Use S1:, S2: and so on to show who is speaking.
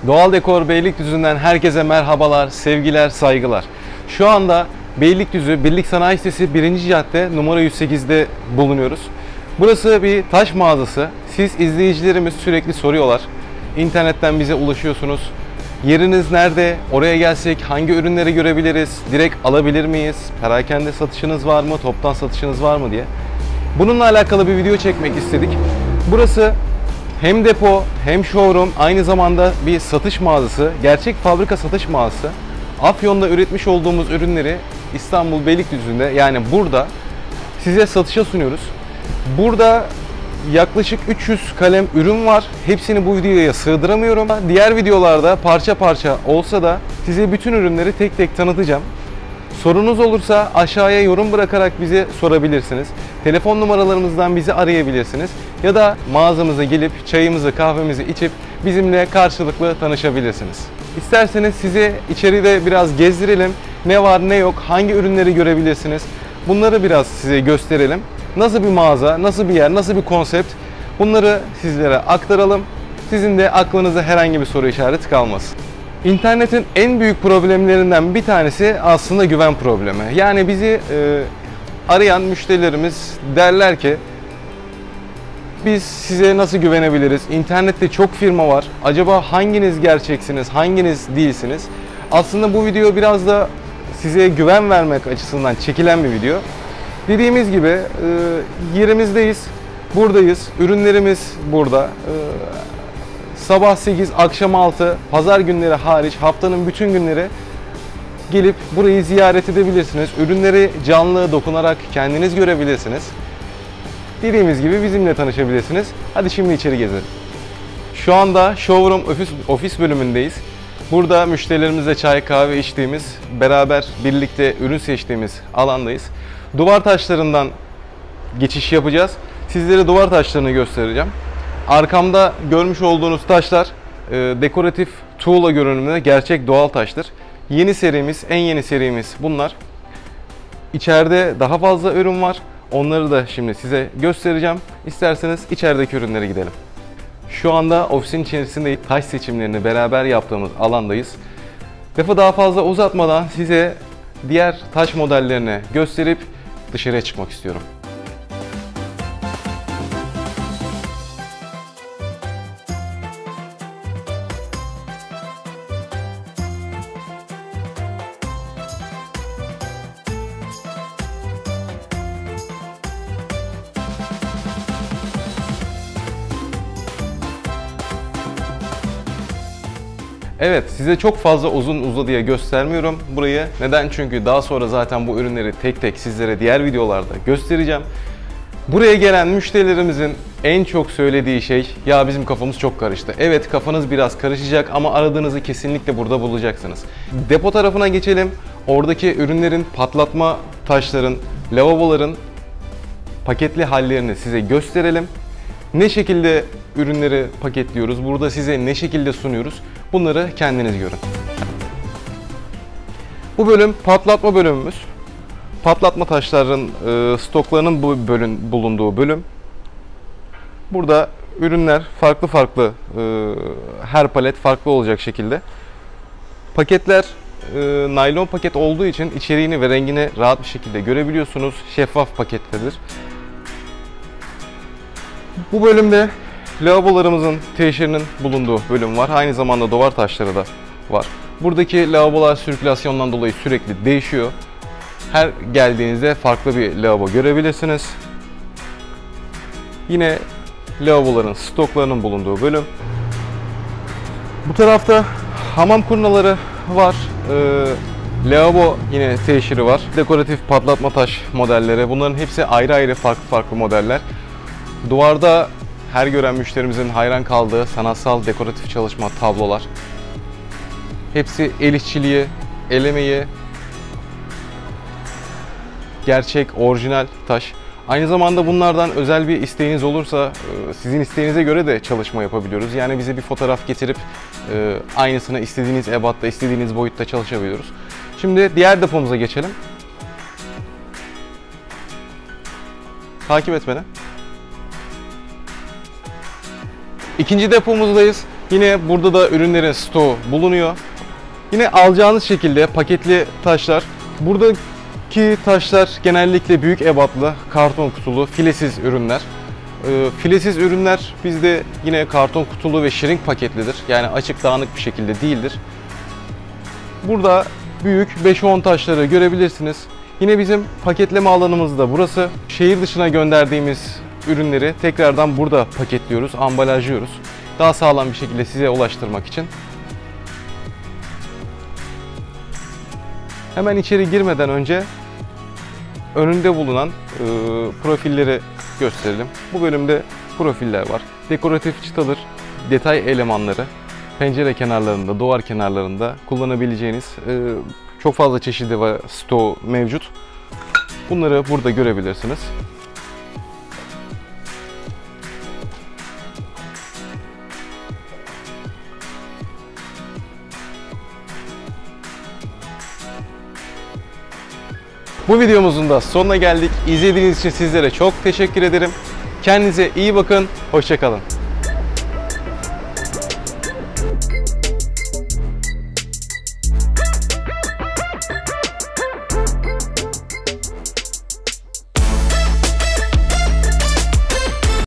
S1: Doğal Dekor Beylikdüzü'nden herkese merhabalar, sevgiler, saygılar. Şu anda Beylikdüzü Birlik Sanayi Sitesi 1. Cadde numara 108'de bulunuyoruz. Burası bir taş mağazası. Siz izleyicilerimiz sürekli soruyorlar. İnternetten bize ulaşıyorsunuz. Yeriniz nerede? Oraya gelsek hangi ürünleri görebiliriz? Direkt alabilir miyiz? Perakende satışınız var mı? Toptan satışınız var mı diye. Bununla alakalı bir video çekmek istedik. Burası hem depo hem showroom, aynı zamanda bir satış mağazası, gerçek fabrika satış mağazası. Afyon'da üretmiş olduğumuz ürünleri İstanbul Beylikdüzü'nde, yani burada size satışa sunuyoruz. Burada yaklaşık 300 kalem ürün var. Hepsini bu videoya sığdıramıyorum. Diğer videolarda parça parça olsa da size bütün ürünleri tek tek tanıtacağım. Sorunuz olursa aşağıya yorum bırakarak bize sorabilirsiniz. Telefon numaralarımızdan bizi arayabilirsiniz. Ya da mağazamıza gelip çayımızı, kahvemizi içip bizimle karşılıklı tanışabilirsiniz. İsterseniz sizi içeride biraz gezdirelim. Ne var ne yok, hangi ürünleri görebilirsiniz, bunları biraz size gösterelim. Nasıl bir mağaza, nasıl bir yer, nasıl bir konsept, bunları sizlere aktaralım. Sizin de aklınıza herhangi bir soru işareti kalmasın. İnternetin en büyük problemlerinden bir tanesi aslında güven problemi. Yani bizi arayan müşterilerimiz derler ki biz size nasıl güvenebiliriz? İnternette çok firma var. Acaba hanginiz gerçeksiniz, hanginiz değilsiniz? Aslında bu video biraz da size güven vermek açısından çekilen bir video. Dediğimiz gibi yerimizdeyiz, buradayız, ürünlerimiz burada. Sabah 8, akşam 6, pazar günleri hariç haftanın bütün günleri gelip burayı ziyaret edebilirsiniz. Ürünleri canlı dokunarak kendiniz görebilirsiniz. Dediğimiz gibi bizimle tanışabilirsiniz. Hadi şimdi içeri gezelim. Şu anda showroom ofis bölümündeyiz. Burada müşterilerimizle çay kahve içtiğimiz, beraber birlikte ürün seçtiğimiz alandayız. Duvar taşlarından geçiş yapacağız. Sizlere duvar taşlarını göstereceğim. Arkamda görmüş olduğunuz taşlar dekoratif tuğla görünümlü gerçek doğal taştır. Yeni serimiz, en yeni serimiz bunlar. İçeride daha fazla ürün var. Onları da şimdi size göstereceğim. İsterseniz içerideki ürünlere gidelim. Şu anda ofisin içerisinde taş seçimlerini beraber yaptığımız alandayız. Lafı daha fazla uzatmadan size diğer taş modellerini gösterip dışarıya çıkmak istiyorum. Evet, size çok fazla uzun uzadıya göstermiyorum burayı. Neden? Çünkü daha sonra zaten bu ürünleri tek tek sizlere diğer videolarda göstereceğim. Buraya gelen müşterilerimizin en çok söylediği şey, ya bizim kafamız çok karıştı. Evet, kafanız biraz karışacak ama aradığınızı kesinlikle burada bulacaksınız. Depo tarafına geçelim. Oradaki ürünlerin, patlatma taşların, lavaboların paketli hallerini size gösterelim. Ne şekilde ürünleri paketliyoruz, burada size ne şekilde sunuyoruz, bunları kendiniz görün. Bu bölüm patlatma bölümümüz. Patlatma taşların stoklarının bulunduğu bölüm. Burada ürünler farklı farklı, her palet farklı olacak şekilde. Paketler naylon paket olduğu için içeriğini ve rengini rahat bir şekilde görebiliyorsunuz. Şeffaf pakettedir. Bu bölümde lavabolarımızın teşhirinin bulunduğu bölüm var. Aynı zamanda duvar taşları da var. Buradaki lavabolar sirkülasyondan dolayı sürekli değişiyor. Her geldiğinizde farklı bir lavabo görebilirsiniz. Yine lavaboların stoklarının bulunduğu bölüm. Bu tarafta hamam kurnaları var. Lavabo yine teşhiri var. Dekoratif patlatma taş modelleri. Bunların hepsi ayrı ayrı farklı modeller. Duvarda her gören müşterimizin hayran kaldığı sanatsal dekoratif çalışma tablolar. Hepsi el işçiliği, el emeği, gerçek, orijinal taş. Aynı zamanda bunlardan özel bir isteğiniz olursa sizin isteğinize göre de çalışma yapabiliyoruz. Yani bize bir fotoğraf getirip aynısını istediğiniz ebatta, istediğiniz boyutta çalışabiliyoruz. Şimdi diğer depomuza geçelim. Takip et beni. İkinci depomuzdayız. Yine burada da ürünlerin stoğu bulunuyor. Yine alacağınız şekilde paketli taşlar. Buradaki taşlar genellikle büyük ebatlı, karton kutulu, filesiz ürünler. Filesiz ürünler bizde yine karton kutulu ve shrink paketlidir. Yani açık dağınık bir şekilde değildir. Burada büyük 5-10 taşları görebilirsiniz. Yine bizim paketleme alanımız da burası. Şehir dışına gönderdiğimiz ürünleri tekrardan burada paketliyoruz, ambalajlıyoruz. Daha sağlam bir şekilde size ulaştırmak için. Hemen içeri girmeden önce önünde bulunan profilleri gösterelim. Bu bölümde profiller var. Dekoratif çıtadır, detay elemanları, pencere kenarlarında, duvar kenarlarında kullanabileceğiniz çok fazla çeşidi ve stoğu mevcut. Bunları burada görebilirsiniz. Bu videomuzun da sonuna geldik. İzlediğiniz için sizlere çok teşekkür ederim. Kendinize iyi bakın. Hoşça kalın.